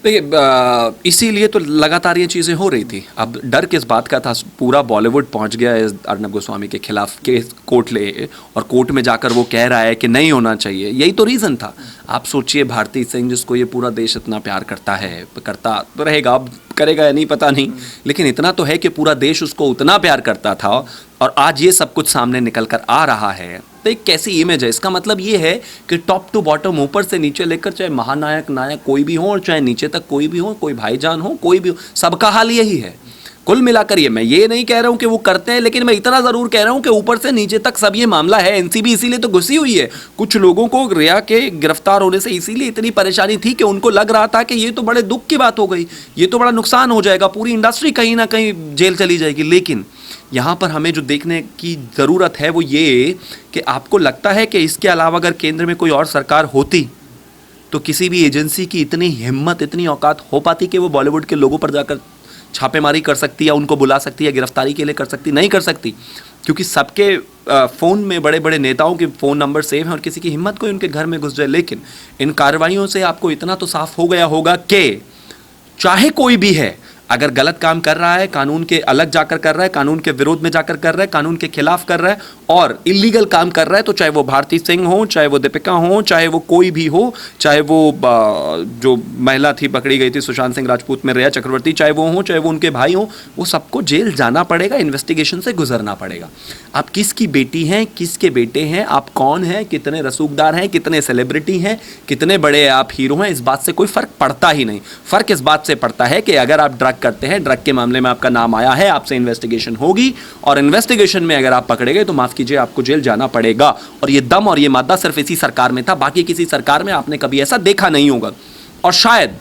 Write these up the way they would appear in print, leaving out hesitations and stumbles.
देखिए, इसीलिए तो लगातार ये चीज़ें हो रही थी। अब डर किस बात का था, पूरा बॉलीवुड पहुंच गया इस अर्नब गोस्वामी के खिलाफ केस कोर्ट ले, और कोर्ट में जाकर वो कह रहा है कि नहीं होना चाहिए। यही तो रीज़न था। आप सोचिए, भारती सिंह जिसको ये पूरा देश इतना प्यार करता है, करता तो रहेगा, अब करेगा या नहीं पता नहीं, लेकिन इतना तो है कि पूरा देश उसको उतना प्यार करता था, और आज ये सब कुछ सामने निकल कर आ रहा है। तो एक कैसी इमेज है, इसका मतलब ये है कि टॉप टू बॉटम, ऊपर से नीचे लेकर, चाहे महानायक नायक कोई भी हो और चाहे नीचे तक कोई भी हो, कोई भाईजान हो, कोई भी हो, सबका हाल यही है। कुल मिलाकर ये, मैं ये नहीं कह रहा हूं कि वो करते हैं, लेकिन मैं इतना जरूर कह रहा हूं कि ऊपर से नीचे तक सब ये मामला है। एनसीबी इसीलिए तो घुसी हुई है। कुछ लोगों को रिया के गिरफ्तार होने से इसीलिए इतनी परेशानी थी कि उनको लग रहा था कि ये तो बड़े दुख की बात हो गई, ये तो बड़ा नुकसान हो जाएगा, पूरी इंडस्ट्री कहीं ना कहीं जेल चली जाएगी। लेकिन यहाँ पर हमें जो देखने की ज़रूरत है वो ये कि आपको लगता है कि इसके अलावा अगर केंद्र में कोई और सरकार होती तो किसी भी एजेंसी की इतनी हिम्मत, इतनी औकात हो पाती कि वो बॉलीवुड के लोगों पर जाकर छापेमारी कर सकती है, उनको बुला सकती है, गिरफ्तारी के लिए कर सकती? नहीं कर सकती, क्योंकि सबके फ़ोन में बड़े बड़े नेताओं के फ़ोन नंबर सेव हैं और किसी की हिम्मत कोई उनके घर में घुस जाए। लेकिन इन कार्रवाइयों से आपको इतना तो साफ हो गया होगा कि चाहे कोई भी है, अगर गलत काम कर रहा है, कानून के अलग जाकर कर रहा है, कानून के विरोध में जाकर कर रहा है, कानून के खिलाफ कर रहा है और इलीगल काम कर रहा है, तो चाहे वो भारती सिंह हो, चाहे वो दीपिका हो, चाहे वो कोई भी हो, चाहे वो जो महिला थी पकड़ी गई थी सुशांत सिंह राजपूत में, रिया चक्रवर्ती, चाहे वो हो, चाहे वो उनके भाई हो, वो सबको जेल जाना पड़ेगा, इन्वेस्टिगेशन से गुजरना पड़ेगा। आप किसकी बेटी हैं, किसके बेटे हैं, आप कौन हैं, कितने रसूखदार हैं, कितने सेलिब्रिटी हैं, कितने बड़े आप हीरो हैं, इस बात से कोई फ़र्क पड़ता ही नहीं। फ़र्क इस बात से पड़ता है कि अगर आप ड्रग करते हैं, ड्रग के मामले में आपका नाम आया है, आपसे इन्वेस्टिगेशन होगी और इन्वेस्टिगेशन में अगर आप पकड़े गए तो माफ कीजिए, आपको जेल जाना पड़ेगा। और ये दम और ये मादा सिर्फ इसी सरकार में था, बाकी किसी सरकार में आपने कभी ऐसा देखा नहीं होगा। और शायद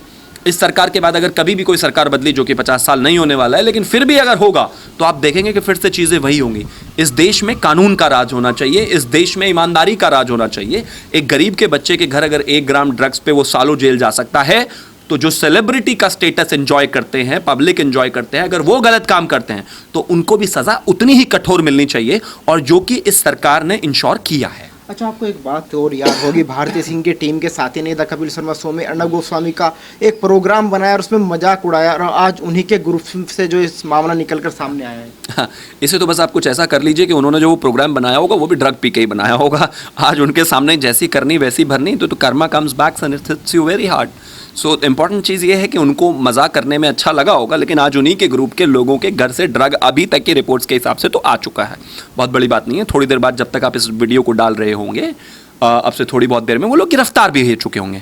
इस सरकार के बाद अगर कभी भी कोई सरकार बदली, जो कि 50 साल नहीं होने वाला है, लेकिन फिर भी अगर होगा तो आप देखेंगे कि फिर से चीज़ें वही होंगी। इस देश में कानून का राज होना चाहिए, इस देश में ईमानदारी का राज होना चाहिए। एक गरीब के बच्चे के घर अगर 1 ग्राम ड्रग्स पे वो सालों जेल जा सकता है, तो जो सेलिब्रिटी का स्टेटस एंजॉय करते हैं, पब्लिक एंजॉय करते हैं, अगर वो गलत काम करते हैं तो उनको भी सजा उतनी ही कठोर मिलनी चाहिए, और जो कि इस सरकार ने इंश्योर किया है। अच्छा, आपको एक बात और याद होगी, भारती सिंह की टीम के साथी ने द कपिल शर्मा शो में अर्नब गोस्वामी का एक प्रोग्राम बनाया और उसमें मजाक उड़ाया, और आज उन्हीं के ग्रुप से जो इस मामला निकल कर सामने आया है। हाँ, इसे तो बस आप कुछ ऐसा कर लीजिए कि उन्होंने जो वो प्रोग्राम बनाया होगा वो भी ड्रग पी के ही बनाया होगा। आज उनके सामने जैसी करनी वैसी भरनी, तो karma comes back and it hits you very hard. So important चीज़ ये है कि उनको मजाक करने में अच्छा लगा होगा, लेकिन आज उन्हीं के ग्रुप के लोगों के घर से ड्रग अभी तक की रिपोर्ट्स के हिसाब से तो आ चुका है। बहुत बड़ी बात नहीं है, थोड़ी देर बाद जब तक आप इस वीडियो को डाल रहे होंगे, अब से थोड़ी बहुत देर में वो लोग गिरफ्तार भी हो चुके होंगे।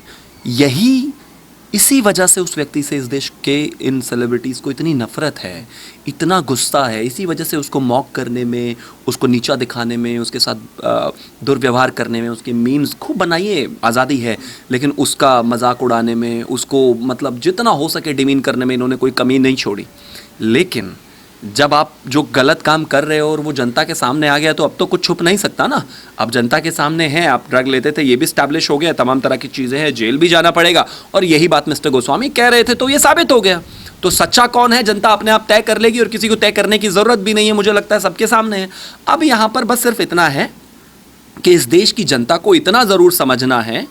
इसी वजह से उस व्यक्ति से इस देश के इन सेलिब्रिटीज़ को इतनी नफरत है, इतना गुस्सा है। इसी वजह से उसको मॉक करने में, उसको नीचा दिखाने में, उसके साथ दुर्व्यवहार करने में, उसके मीम्स खूब बनाइए, आज़ादी है, लेकिन उसका मजाक उड़ाने में, उसको मतलब जितना हो सके डिमीन करने में इन्होंने कोई कमी नहीं छोड़ी। लेकिन जब आप जो गलत काम कर रहे हो और वो जनता के सामने आ गया तो अब तो कुछ छुप नहीं सकता ना। अब जनता के सामने है, आप ड्रग लेते थे, ये भी स्टैब्लिश हो गया, तमाम तरह की चीज़ें हैं, जेल भी जाना पड़ेगा, और यही बात मिस्टर गोस्वामी कह रहे थे, तो ये साबित हो गया। तो सच्चा कौन है जनता अपने आप तय कर लेगी, और किसी को तय करने की ज़रूरत भी नहीं है, मुझे लगता है सबके सामने है। अब यहाँ पर बस सिर्फ इतना है कि इस देश की जनता को इतना ज़रूर समझना है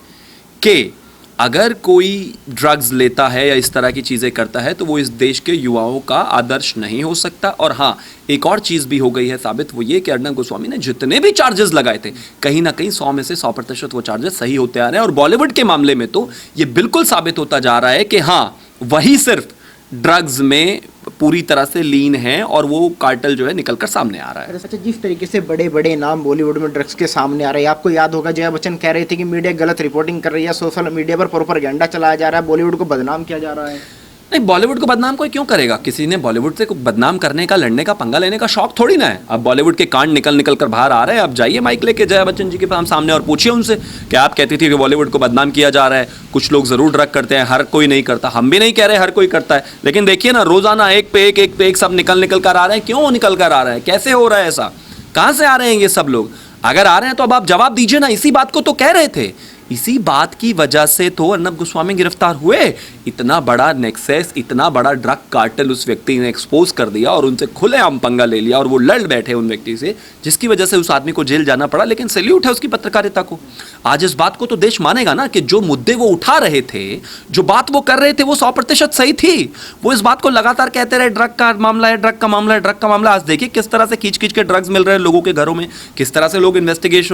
कि अगर कोई ड्रग्स लेता है या इस तरह की चीज़ें करता है तो वो इस देश के युवाओं का आदर्श नहीं हो सकता। और हाँ, एक और चीज़ भी हो गई है साबित, वो ये कि अर्नब गोस्वामी ने जितने भी चार्जेस लगाए थे, कहीं ना कहीं 100 में से 100% वो चार्जेस सही होते आ रहे हैं। और बॉलीवुड के मामले में तो ये बिल्कुल साबित होता जा रहा है कि हाँ, वही सिर्फ ड्रग्स में पूरी तरह से लीन है और वो कार्टेल जो है निकल कर सामने आ रहा है। अच्छा, जिस तरीके से बड़े बड़े नाम बॉलीवुड में ड्रग्स के सामने आ रहे हैं, आपको याद होगा जया बच्चन कह रही थी कि मीडिया गलत रिपोर्टिंग कर रही है, सोशल मीडिया पर प्रोपेगेंडा चलाया जा रहा है, बॉलीवुड को बदनाम किया जा रहा है। नहीं, बॉलीवुड को बदनाम कोई क्यों करेगा? किसी ने बॉलीवुड से बदनाम करने का, लड़ने का, पंगा लेने का शौक थोड़ी ना है। अब बॉलीवुड के कांड निकल निकल कर बाहर आ रहे हैं। अब जाइए माइक लेके जया बच्चन जी के सामने और पूछिए उनसे कि आप कहती थी कि बॉलीवुड को बदनाम किया जा रहा है, कुछ लोग जरूर ड्रग करते हैं, हर कोई नहीं करता। हम भी नहीं कह रहे हर कोई करता है, लेकिन देखिए ना, रोजाना एक पे एक सब निकल कर आ रहे हैं। क्यों निकल कर आ रहे हैं? कैसे हो रहा है ऐसा? कहाँ से आ रहे हैं ये सब लोग? अगर आ रहे हैं तो अब आप जवाब दीजिए ना। इसी बात को तो कह रहे थे, इसी बात की वजह से तो अर्नब गोस्वामी गिरफ्तार हुए। इतना बड़ा नेक्सस, इतना बड़ा ड्रग कार्टेल उस व्यक्ति ने एक्सपोज कर दिया और उनसे खुलेआम पंगा ले लिया और वो लड़ बैठे उन व्यक्ति से, जिसकी वजह से उस आदमी को जेल जाना पड़ा। लेकिन सैल्यूट है उसकी पत्रकारिता को। आज इस बात को तो देश मानेगा ना कि जो मुद्दे वो उठा रहे थे, जो बात वो कर रहे थे, वो 100% सही थी। वो इस बात को लगातार कहते रहे ड्रग का मामला है, ड्रग का मामला है, ड्रग का मामला। आज देखिए किस तरह से खींच खींच के ड्रग्स मिल रहे हैं लोगों के घरों में, किस तरह से लोग इन्वेस्टिगेट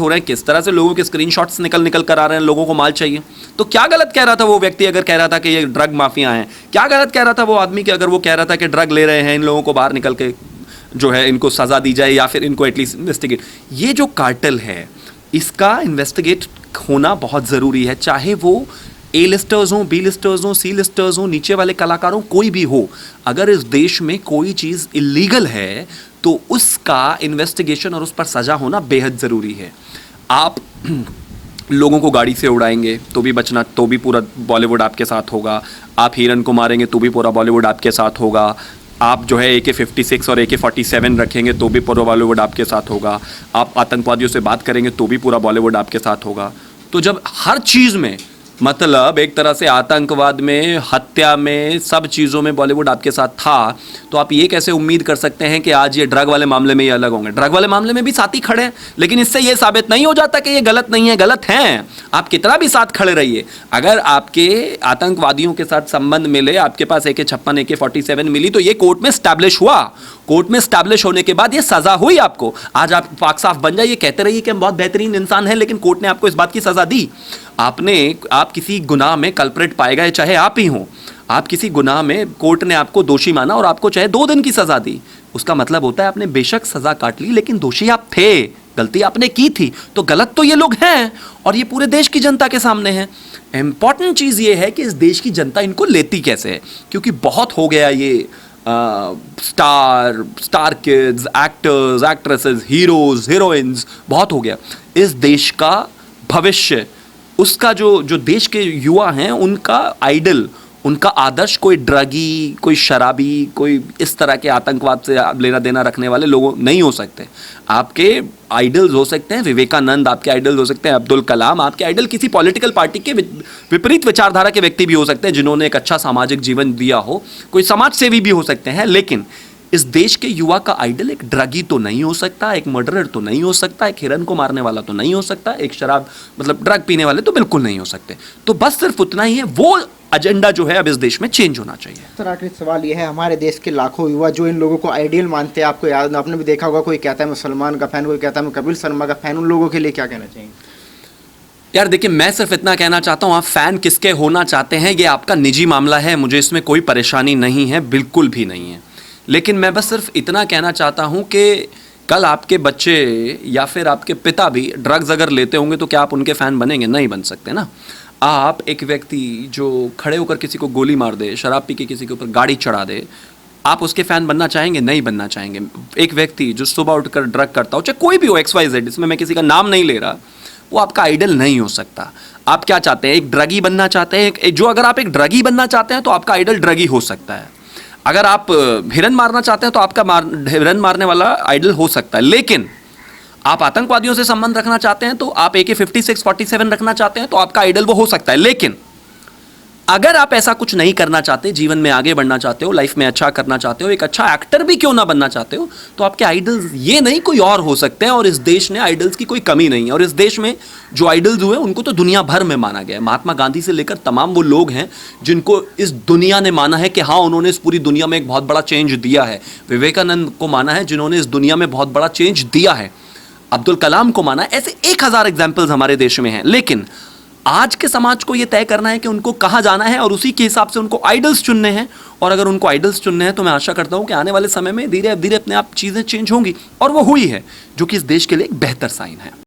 हो रहे हैं, किस तरह से लोगों के स्क्रीनशॉट्स निकल कर आ रहे हैं, लोगों को माल चाहिए। तो क्या गलत कह रहा था वो व्यक्ति अगर कह रहा था कि ये ड्रग माफिया हैं? क्या गलत कह रहा था वो आदमी कि अगर वो कह रहा था कि ड्रग ले रहे हैं, इन लोगों को बाहर निकल के जो है इनको सजा दी जाए या फिर इनको एटलीस्ट इन्वेस्टिगेट। ये जो कार्टेल है इसका इन्वेस्टिगेट होना बहुत ज़रूरी है, चाहे वो ए लिस्टर्स हों, बी लिस्टर्स हों, सी लिस्टर्स हों, नीचे वाले कलाकारों, कोई भी हो। अगर इस देश में कोई चीज़ इलीगल है तो उसका इन्वेस्टिगेशन और उस पर सज़ा होना बेहद ज़रूरी है। आप लोगों को गाड़ी से उड़ाएंगे तो भी बचना, तो भी पूरा बॉलीवुड आपके साथ होगा। आप हिरन को मारेंगे तो भी पूरा बॉलीवुड आपके साथ होगा। आप जो है AK-57 और AK-47 रखेंगे तो भी पूरा बॉलीवुड आपके साथ होगा। आप आतंकवादियों से बात करेंगे तो भी पूरा बॉलीवुड आपके साथ होगा। तो जब हर चीज़ में, मतलब एक तरह से आतंकवाद में, हत्या में, सब चीज़ों में बॉलीवुड आपके साथ था, तो आप ये कैसे उम्मीद कर सकते हैं कि आज ये ड्रग वाले मामले में ये अलग होंगे? ड्रग वाले मामले में भी साथ ही खड़े हैं, लेकिन इससे ये साबित नहीं हो जाता कि ये गलत नहीं है। गलत हैं। आप कितना भी साथ खड़े रहिए, अगर आपके आतंकवादियों के साथ संबंध मिले, आपके पास AK-56, AK-47 मिली, तो ये कोर्ट में स्टैब्लिश हुआ। कोर्ट में स्टैब्लिश होने के बाद ये सजा हुई आपको। आज आप पाक साफ बन जाइए, कहते रहिए कि हम बहुत बेहतरीन इंसान हैं, लेकिन कोर्ट ने आपको इस बात की सजा दी। आप किसी गुनाह में कल्प्रेट पाए गए, चाहे आप ही हों, आप किसी गुनाह में कोर्ट ने आपको दोषी माना और आपको चाहे 2 दिन की सजा दी, उसका मतलब होता है आपने बेशक सजा काट ली, लेकिन दोषी आप थे, गलती आपने की थी। तो गलत तो ये लोग हैं और ये पूरे देश की जनता के सामने है। इंपॉर्टेंट चीज़ ये है कि इस देश की जनता इनको लेती कैसे है, क्योंकि बहुत हो गया ये star kids, actors, actresses, heroes, heroines, बहुत हो गया। इस देश का भविष्य, उसका जो देश के युवा हैं, उनका आइडल, उनका आदर्श कोई ड्रगी, कोई शराबी, कोई इस तरह के आतंकवाद से लेना देना रखने वाले लोग नहीं हो सकते। आपके आइडल्स हो सकते हैं विवेकानंद, आपके आइडल्स हो सकते हैं अब्दुल कलाम, आपके आइडल किसी पॉलिटिकल पार्टी के विपरीत विचारधारा के व्यक्ति भी हो सकते हैं जिन्होंने एक अच्छा सामाजिक जीवन दिया हो, कोई समाज सेवी भी हो सकते हैं। लेकिन इस देश के युवा का आइडल एक ड्रगी तो नहीं हो सकता, एक मर्डरर तो नहीं हो सकता, एक हिरन को मारने वाला तो नहीं हो सकता, एक शराब मतलब ड्रग पीने वाले तो बिल्कुल नहीं हो सकते। तो बस सिर्फ उतना ही है, वो एजेंडा जो है अब इस देश में चेंज होना चाहिए। सर आखिरी सवाल ये है, हमारे देश के लाखों युवा जो इन लोगों को आइडियल मानते हैं, आपको याद, आपने भी देखा होगा, कोई कहता है मैं सलमान का फ़ैन, कोई कहता है मैं कपिल शर्मा का फ़ैन, उन लोगों के लिए क्या कहना चाहिए? यार देखिए, मैं सिर्फ इतना कहना चाहता हूँ, आप फ़ैन किसके होना चाहते हैं ये आपका निजी मामला है, मुझे इसमें कोई परेशानी नहीं है, बिल्कुल भी नहीं है। लेकिन मैं बस सिर्फ इतना कहना चाहता हूँ कि कल आपके बच्चे या फिर आपके पिता भी ड्रग्स अगर लेते होंगे तो क्या आप उनके फ़ैन बनेंगे? नहीं बन सकते ना। आप एक व्यक्ति जो खड़े होकर किसी को गोली मार दे, शराब पी के किसी के ऊपर गाड़ी चढ़ा दे, आप उसके फ़ैन बनना चाहेंगे? नहीं बनना चाहेंगे। एक व्यक्ति जो सुबह उठकर ड्रग करता हो, चाहे कोई भी हो, XYZ, इसमें मैं किसी का नाम नहीं ले रहा, वो आपका आइडल नहीं हो सकता। आप क्या चाहते हैं? एक ड्रगी बनना चाहते हैं? जो अगर आप एक ड्रगी बनना चाहते हैं तो आपका आइडल ड्रगी हो सकता है। अगर आप हिरन मारना चाहते हैं तो आपका हिरन मारने वाला आइडल हो सकता है। लेकिन आप आतंकवादियों से संबंध रखना चाहते हैं तो आप AK-56, 47 रखना चाहते हैं तो आपका आइडल वो हो सकता है। लेकिन अगर आप ऐसा कुछ नहीं करना चाहते, जीवन में आगे बढ़ना चाहते हो, लाइफ में अच्छा करना चाहते हो, एक अच्छा एक्टर भी क्यों ना बनना चाहते हो, तो आपके आइडल्स ये नहीं कोई और हो सकते हैं। और इस देश ने आइडल्स की कोई कमी नहीं है। और इस देश में जो आइडल्स हुए उनको तो दुनिया भर में माना गया है। महात्मा गांधी से लेकर तमाम वो लोग हैं जिनको इस दुनिया ने माना है कि हाँ, उन्होंने इस पूरी दुनिया में एक बहुत बड़ा चेंज दिया है। विवेकानंद को माना है जिन्होंने इस दुनिया में बहुत बड़ा चेंज दिया है। अब्दुल कलाम को माना है। ऐसे 1000 एग्जाम्पल्स हमारे देश में हैं। लेकिन आज के समाज को यह तय करना है कि उनको कहाँ जाना है और उसी के हिसाब से उनको आइडल्स चुनने हैं। और अगर उनको आइडल्स चुनने हैं तो मैं आशा करता हूँ कि आने वाले समय में धीरे धीरे अपने आप चीज़ें चेंज होंगी, और वो हुई है, जो कि इस देश के लिए एक बेहतर साइन है।